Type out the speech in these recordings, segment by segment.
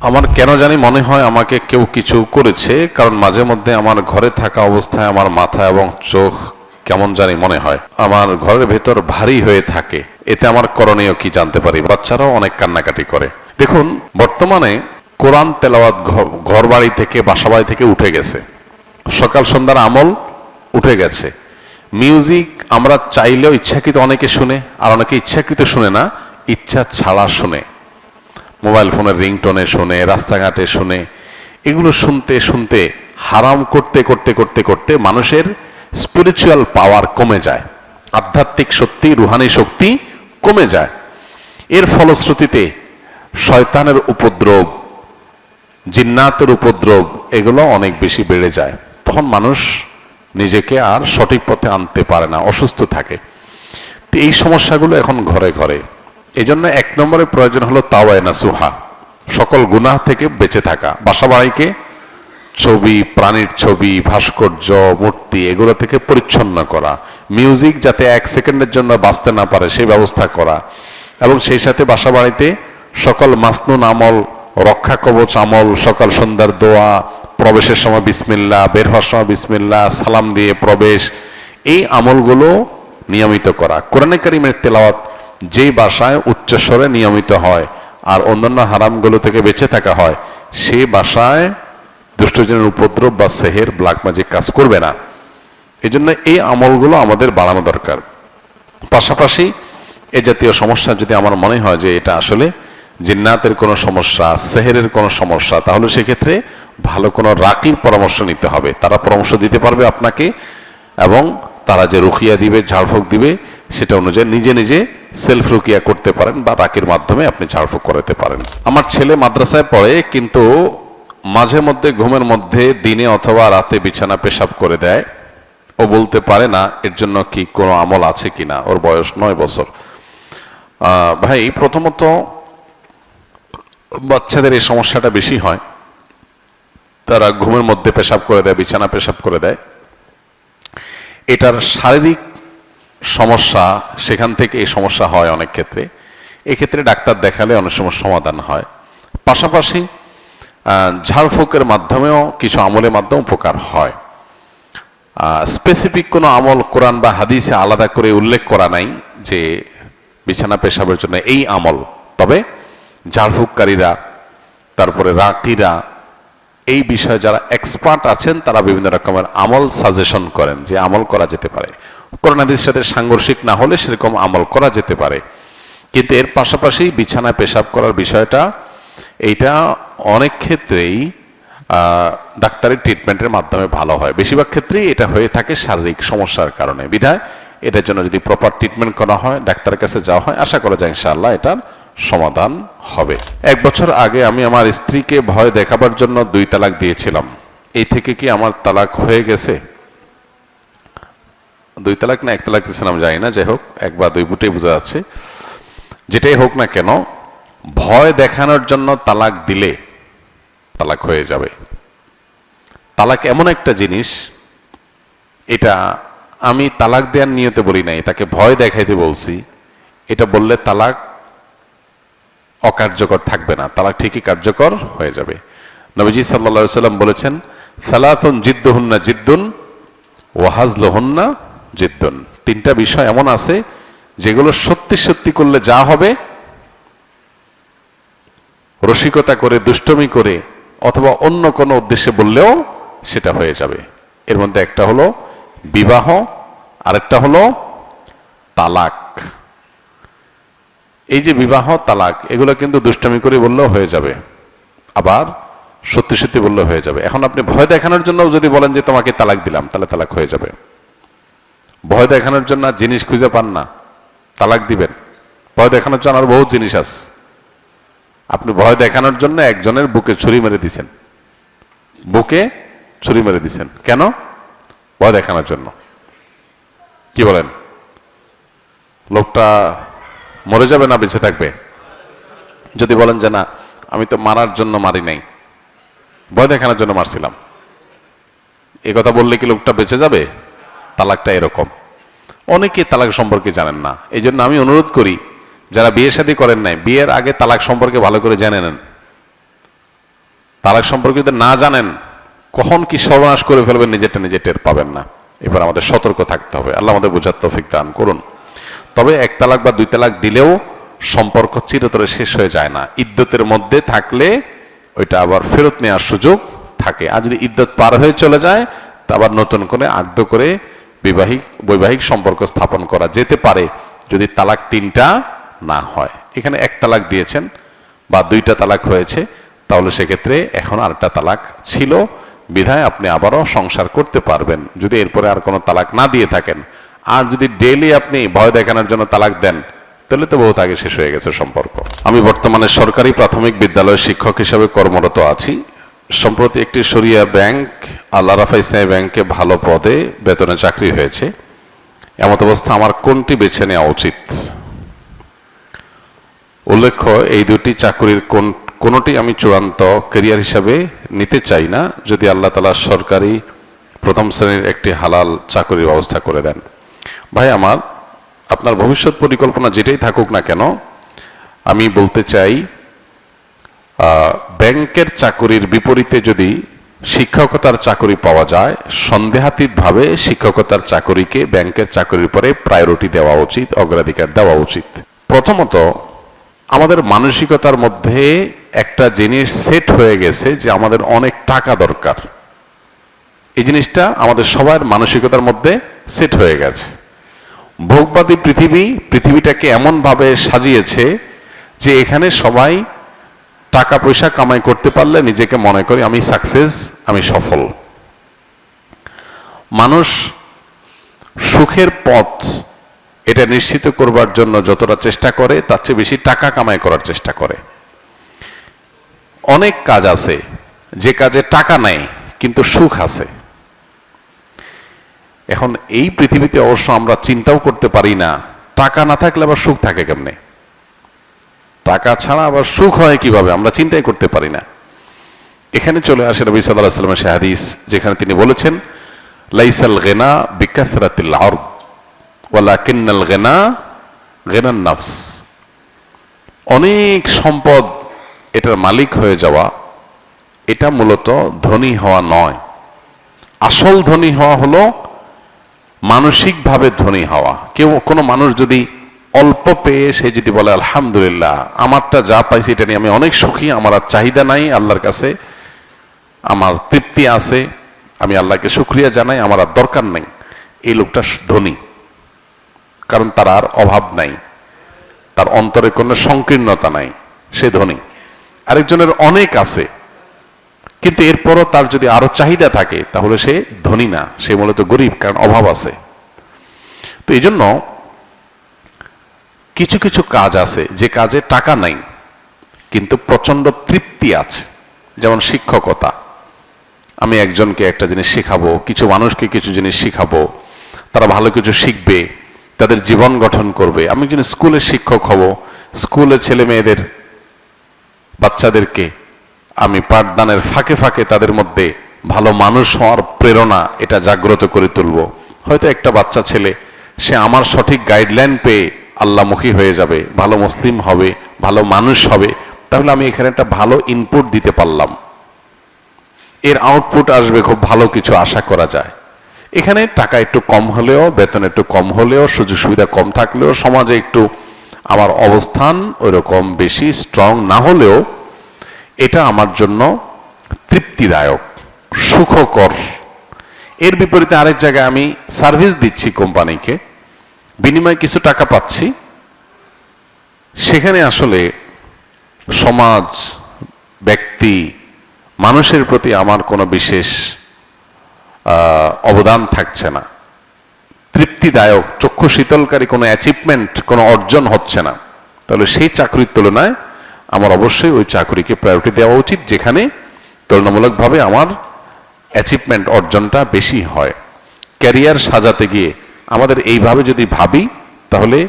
আমার কেন জানি মনে হয় আমাকে কেউ কিছু করেছে, কারণ মাঝে মধ্যে আমার ঘরে থাকা অবস্থায় আমার মাথা এবং চোখ কেমন জানি মনে হয়, আমার ঘরের ভেতর ভারী হয়ে থাকে। এতে আমার করণীয় কি জানতে পারি? বাচ্চারাও অনেক কান্নাকাটি করে। দেখুন, বর্তমানে কোরআন তেলাওয়াত ঘর বাড়ি থেকে, বাসা বাড়ি থেকে উঠে গেছে। সকাল সন্ধ্যার আমল উঠে গেছে। মিউজিক আমরা চাইলেও ইচ্ছাকৃত অনেকে শুনে, আর অনেকে ইচ্ছাকৃত শুনে না, ইচ্ছা ছাড়া শুনে। মোবাইল ফোনের রিংটোনে শুনে, রাস্তাঘাটে শুনে। এগুলো শুনতে শুনতে হারাম করতে করতে করতে করতে মানুষের স্পিরিচুয়াল পাওয়ার কমে যায়, আধ্যাত্মিক শক্তি, রুহানি শক্তি কমে যায়। এর ফলশ্রুতিতে শয়তানের উপদ্রব, জিন্নাতের উপদ্রব, এগুলো অনেক বেশি বেড়ে যায়। তখন মানুষ নিজেকে আর সঠিক পথে আনতে পারে না, অসুস্থ থাকে। তো এই সমস্যাগুলো এখন ঘরে ঘরে। এই জন্য 1 নম্বরে প্রয়োজন হলো তাওয়ায়ে নাসুহা, সকল গুনাহ থেকে বেঁচে থাকা। বাসা বাড়িকে ছবি, প্রাণীর ছবি, ভাস্কর্য, মূর্তি, এগুলো থেকে পরিচ্ছন্ন করা। মিউজিক যাতে 1 সেকেন্ডের জন্য বাঁচতে না পারে সেই ব্যবস্থা করা। এবং সেই সাথে বাসা বাড়িতে সকল মাসনুন আমল, রক্ষা কবচ আমল, সকাল সন্ধ্যার দোয়া, প্রবেশের সময় বিসমিল্লাহ, বের হওয়ার সময় বিসমিল্লাহ, সালাম দিয়ে প্রবেশ, এই আমলগুলো নিয়মিত করা। কোরআনে কারীমের তেলাওয়াত যেই বাসায় উচ্চস্বরে নিয়মিত হয় আর অন্যান্য হারামগুলো থেকে বেঁচে থাকা হয়, সেই বাসায় দুষ্টজনের উপদ্রব বা সেহের, ব্ল্যাক ম্যাজিক কাজ করবে না। এই জন্য এই আমলগুলো আমাদের বাড়ানো দরকার। পাশাপাশি এ জাতীয় সমস্যা যদি আমার মনে হয় যে এটা আসলে জিন্নাতের কোনো সমস্যা, সেহেরের কোনো সমস্যা, তাহলে সেক্ষেত্রে ভালো কোনো রাকির পরামর্শ নিতে হবে। তারা পরামর্শ দিতে পারবে আপনাকে, এবং তারা যে রুকিয়া দিবে, ঝাড়ফুঁক দিবে, সেটা অনুযায়ী নিজে নিজে সেলফ রুকিয়া করতে পারেন বা রাকির মাধ্যমে আপনি ঝাড়ফুঁক করাতে পারেন। আমার ছেলে মাদ্রাসায় পড়ে, কিন্তু মাঝে মধ্যে ঘুমের মধ্যে দিনে অথবা রাতে বিছানা পেশাব করে দেয়। ও বলতে পারে না এর জন্য কি কোনো আমল আছে কিনা। ওর বয়স 9 বছর। ভাই, প্রথমত বাচ্চাদের এই সমস্যাটা বেশি হয়। তারা ঘুমের মধ্যে পেশাব করে দেয়, বিছানা পেশাব করে দেয়। এটার শারীরিক সমস্যা, সেখান থেকে এই সমস্যা হয় অনেক ক্ষেত্রে। এক্ষেত্রে ডাক্তার দেখালে অনেক সময় সমাধান হয়। পাশাপাশি ঝাড়ফুঁকের মাধ্যমেও কিছু আমলের মাধ্যমে উপকার হয়। স্পেসিফিক কোনো আমল কোরআন বা হাদিসে আলাদা করে উল্লেখ করা নাই যে বিছানা পেশাবের জন্য এই আমল। তবে ঝাড়ফুঁককারীরা, তারপরে রাকিরা, এই বিষয়ে যারা এক্সপার্ট আছেন, তারা বিভিন্ন রকমের আমল সাজেশন করেন যে আমল করা যেতে পারে। কোরআন হাদিসের সাথে সাংঘর্ষিক না হলে সেরকম আমল করা যেতে পারে। কিন্তু এর পাশাপাশি বিছানায় পেশাব করার বিষয়টা, এইটা অনেক ক্ষেত্রেই ডাক্তারি ট্রিটমেন্টের মাধ্যমে ভালো হয়। বেশিরভাগ ক্ষেত্রেই এটা হয়ে থাকে শারীরিক সমস্যার কারণে। বিধায় এটার জন্য যদি প্রপার ট্রিটমেন্ট করা হয়, ডাক্তারের কাছে যাওয়া হয়, আশা করা যায় ইনশাআল্লাহ এটার সমাধান হবে। 1 বছর আগে আমি আমার স্ত্রীকে ভয় দেখাবার জন্য 2 তালাক দিয়েছিলাম। এই থেকে কি আমার তালাক হয়ে গেছে? 2 তালাক না 1 তালাক দিয়েছিলাম জানি না, যাই হোক 1 বা 2 বুটেই বোঝা যাচ্ছে। যেটাই হোক না কেন, ভয় দেখানোর জন্য তালাক দিলে তালাক হয়ে যাবে। তালাক এমন একটা জিনিস, এটা আমি তালাক দেওয়ার নিয়তে বলি নাই, তাকে ভয় দেখাইতে বলছি। এটা বললে তালাক অকার্যকর থাকবে না, তালাক ঠিকই কার্যকর হয়ে যাবে। নবীজি সাল্লাল্লাহু আলাইহি ওয়াসাল্লাম বলেছেন, সালাতুন জিদ্দুহুন্না জিদ্দুন ওয়া হাজলুহুন্না জিদ্দুন। 3টা বিষয় এমন আছে যেগুলো সত্যি সত্যি করলে যা হবে, রসিকতা করে, দুষ্টমি করে, অথবা অন্য কোনো উদ্দেশ্যে বললেও সেটা হয়ে যাবে। এর মধ্যে একটা হলো বিবাহ, আরেকটা হলো তালাক। এই যে বিবাহ, তালাক, এগুলো কিন্তু দুষ্টমি করে বললেও হয়ে যাবে, আবার সত্যি সত্যি বললেও হয়ে যাবে। এখন আপনি ভয় দেখানোর জন্য যদি বলেন যে তোমাকে তালাক দিলাম, তাহলে তালাক হয়ে যাবে। ভয় দেখানোর জন্য জিনিস খুঁজে পান না, তালাক দিবেন। ভয় দেখানোর জন্য আর বহু জিনিস আছে। আপনি ভয় দেখানোর জন্য একজনের বুকে ছুরি মেরে দিছেন, বুকে ছুরি মেরে দিছেন। কেন? ভয় দেখানোর জন্য। কি বলেন? লোকটা মরে যাবে না বেঁচে থাকবে? যদি বলেন যে না, আমি তো মারার জন্য মারি নাই, ভয় দেখানোর জন্য মারছিলাম, এ কথা বললে কি লোকটা বেঁচে যাবে? তালাকটা এরকম। অনেকে তালাক সম্পর্কে জানেন না। এই জন্য আমি অনুরোধ করি, যারা বিয়ে শাদী করেন নাই, বিয়ের আগে তালাক সম্পর্কে ভালো করে জেনে নেন। তালাক সম্পর্কে যদি না জানেন, কখন কি সর্বনাশ করে ফেলবেন নিজেরটা নিজে টের পাবেন না। এবার আমাদের সতর্ক থাকতে হবে। আল্লাহ আমাদের বোঝার তৌফিক দান করুন। তবে 1 তালাক বা 2 তালাক দিলেও সম্পর্ক চিরতরে শেষ হয়ে যায় না। ইদ্যতের মধ্যে থাকলে ওইটা আবার ফেরত নেওয়ার সুযোগ থাকে। আর যদি ইদ্যত পার হয়ে চলে যায়, তা আবার নতুন করে আগ্ধ করে বৈবাহিক সম্পর্ক স্থাপন করা যেতে পারে, যদি তালাক 3টা না হয়। এখানে 1 তালাক দিয়েছেন বা 2টা তালাক হয়েছে, তাহলে সেক্ষেত্রে এখন আরেকটা তালাক ছিল বিধায় আপনি আবারও সংসার করতে পারবেন, যদি এরপরে আর কোনো তালাক না দিয়ে থাকেন। আর যদি ডেইলি আপনি ভয় দেখানোর জন্য তালাক দেন, তাহলে তো বহুত আগে শেষ হয়ে গেছে সম্পর্ক। আমি বর্তমানে সরকারি প্রাথমিক বিদ্যালয়ের শিক্ষক হিসেবে কর্মরত আছি। সম্প্রতি একটি শরিয়া ব্যাংক, আল্লাহ রাফা ইসলামী ব্যাংকে ভালো পদে বেতনে চাকরি হয়েছে। এমত অবস্থা আমার কোনটি বেছে নেওয়া উচিত? উল্লেখ্য, এই 2টি চাকরির কোনটি আমি চূড়ান্ত ক্যারিয়ার হিসাবে নিতে চাই না, যদি আল্লাহ তাআলা সরকারি প্রথম শ্রেণীর একটি হালাল চাকরির ব্যবস্থা করে দেন। ভাই আমার, আপনার ভবিষ্যৎ পরিকল্পনা যেটাই থাকুক না কেন, আমি বলতে চাই ব্যাংকের চাকরির বিপরীতে যদি শিক্ষকতার চাকরি পাওয়া যায়, সন্দেহাতীতভাবে শিক্ষকতার চাকরিকে ব্যাংকের চাকরির পরে প্রায়োরিটি দেওয়া উচিত, অগ্রাধিকার দেওয়া উচিত। প্রথমত, আমাদের মানসিকতার মধ্যে একটা জিনিস সেট হয়ে গেছে যে আমাদের অনেক টাকা দরকার। এই জিনিসটা আমাদের সবার মানসিকতার মধ্যে সেট হয়ে গেছে। ভোগবাদী পৃথিবীটাকে এমনভাবে সাজিয়েছে যে এখানে সবাই টাকা পয়সা কামাই করতে পারলে নিজেকে মনে করি আমি সাকসেস, আমি সফল। মানুষ সুখের পথ এটা নিশ্চিত করবার জন্য যতটা চেষ্টা করে, তার চেয়ে বেশি টাকা কামাই করার চেষ্টা করে। অনেক কাজ আছে যে কাজে টাকা নাই কিন্তু সুখ আছে। এখন এই পৃথিবীতে অবশ্য আমরা চিন্তাও করতে পারি না টাকা না থাকলে আবার সুখ থাকে কেমনে, টাকা ছাড়া আবার সুখ হয় কিভাবে, আমরা চিন্তাই করতে পারি না। এখানে চলে আসে নবী সাল্লাল্লাহু আলাইহি ওয়াসাল্লামের সেই হাদিস, যেখানে তিনি বলেছেন, লাইসাল গিনা বিকাসরাতিল আরদ ওয়ালাকিন্নাল গিনা গিনান নাফস। অনেক সম্পদ এটার মালিক হয়ে যাওয়া, এটা মূলত ধনী হওয়া নয়। আসল ধনী হওয়া হলো মানসিকভাবে ধনী হওয়া। কোনো মানুষ যদি অল্প পেয়ে সে যদি বলে আলহামদুলিল্লাহ, আমারটা যা পাইছি এটা নিয়ে আমি অনেক সুখী, আমার আর চাহিদা নাই, আল্লাহর কাছে আমার তৃপ্তি আছে, আমি আল্লাহকে শুকরিয়া জানাই, আমার আর দরকার নেই, এই লোকটা ধনী। কারণ তার আর অভাব নাই, তার অন্তরে কোনো সংকীর্ণতা নাই, সে ধনী। আরেকজনের অনেক আছে কিন্তু এরপরও তার যদি আরো চাহিদা থাকে, তাহলে সে ধনী না, সে মূলত গরিব, কারণ অভাব আছে। তো এই জন্য কিছু কিছু কাজ আছে যে কাজে টাকা নাই কিন্তু প্রচন্ড তৃপ্তি আছে। যেমন শিক্ষকতা, আমি একজনকে একটা জিনিস শেখাবো, কিছু মানুষকে কিছু জিনিস শিখাবো, তারা ভালো কিছু শিখবে, তাদের জীবন গঠন করবে। আমি একজন স্কুলের শিক্ষক হব, স্কুলের ছেলে মেয়েদের বাচ্চাদেরকে আমি পাঠদানের ফাঁকে ফাঁকে তাদের মধ্যে ভালো মানুষ হওয়ার প্রেরণা এটা জাগ্রত করে তুলব। হয়তো একটা বাচ্চা ছেলে সে আমার সঠিক গাইডলাইন পেয়ে আল্লাহমুখী হয়ে যাবে, ভালো মুসলিম হবে, ভালো মানুষ হবে, তাহলে আমি এখানে একটা ভালো ইনপুট দিতে পারলাম, এর আউটপুট আসবে খুব ভালো কিছু আশা করা যায়। এখানে টাকা একটু কম হলেও, বেতন একটু কম হলেও, সুযোগ সুবিধা কম থাকলেও, সমাজে একটু আমার অবস্থান ওইরকম বেশি স্ট্রং না হলেও এটা আমার জন্য তৃপ্তিদায়ক, সুখকর। এর বিপরীতে আরেক জায়গায় আমি সার্ভিস দিচ্ছি কোম্পানিকে, বিনিময়ে কিছু টাকা পাচ্ছি, সেখানে আসলে সমাজ, ব্যক্তি, মানুষের প্রতি আমার কোনো বিশেষ অবদান থাকছে না, তৃপ্তিদায়ক, চক্ষু শীতলকারী কোনো অ্যাচিভমেন্ট, কোনো অর্জন হচ্ছে না। তাহলে সেই চাকরির তুলনায় আমার অবশ্যই ওই চাকরিকে প্রায়োরিটি দেওয়া উচিত যেখানে তুলনামূলকভাবে আমার অ্যাচিভমেন্ট, অর্জনটা বেশি হয়। ক্যারিয়ার সাজাতে গিয়ে আমাদের এইভাবে যদি ভাবি, তাহলে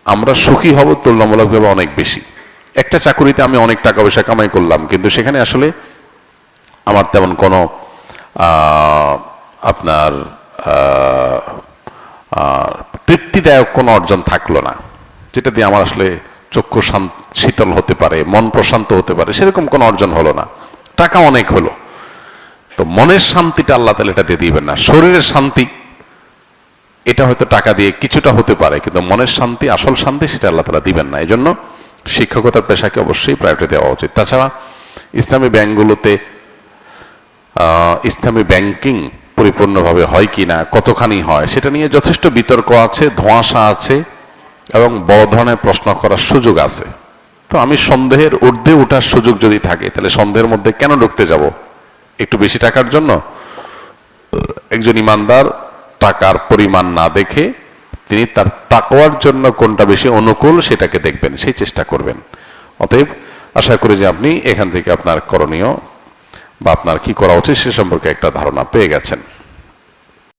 আমরা সুখী হব তুলনামূলকভাবে অনেক বেশি। একটা চাকরিতে আমি অনেক টাকা পয়সা কামাই করলাম, কিন্তু সেখানে আসলে আমার তেমন কোনো আপনার তৃপ্তিদায়ক কোনো অর্জন থাকলো না, যেটা দিয়ে আমার আসলে চক্ষু শীতল হতে পারে, মন প্রশান্ত হতে পারে, সেরকম কোনো অর্জন হলো না। টাকা অনেক হলো, তো মনের শান্তিটা আল্লাহ তাআলা এটা দিয়ে দিবেন না। শরীরের শান্তি এটা হয়তো টাকা দিয়ে কিছুটা হতে পারে, কিন্তু মনের শান্তি, আসল শান্তি, সেটা আল্লাহ তাআলা দিবেন না। এই জন্য শিক্ষকতার পেশাকে অবশ্যই প্রায়োরিটি দেওয়া উচিত। তাছাড়া ইসলামী ব্যাংকগুলোতে ইসলামী ব্যাংকিং পরিপূর্ণভাবে হয় কিনা, কতখানি হয়, সেটা নিয়ে যথেষ্ট বিতর্ক আছে, ধোঁয়াশা আছে এবং বড় ধরনের প্রশ্ন করার সুযোগ আছে। তো আমি সন্দেহের ঊর্ধ্বে ওঠার সুযোগ যদি থাকে, তাহলে সন্দেহের মধ্যে কেন ঢুকতে যাব একটু বেশি টাকার জন্য? একজন ইমানদার টাকার পরিমাণ না দেখে তিনি তার তাকওয়ার জন্য কোনটা বেশি অনুকূল সেটাকে দেখবেন, সেই চেষ্টা করবেন। অতএব আশা করি যে আপনি এখান থেকে আপনার করণীয় বা আপনার কি করা উচিত সে সম্পর্কে একটা ধারণা পেয়ে গেছেন।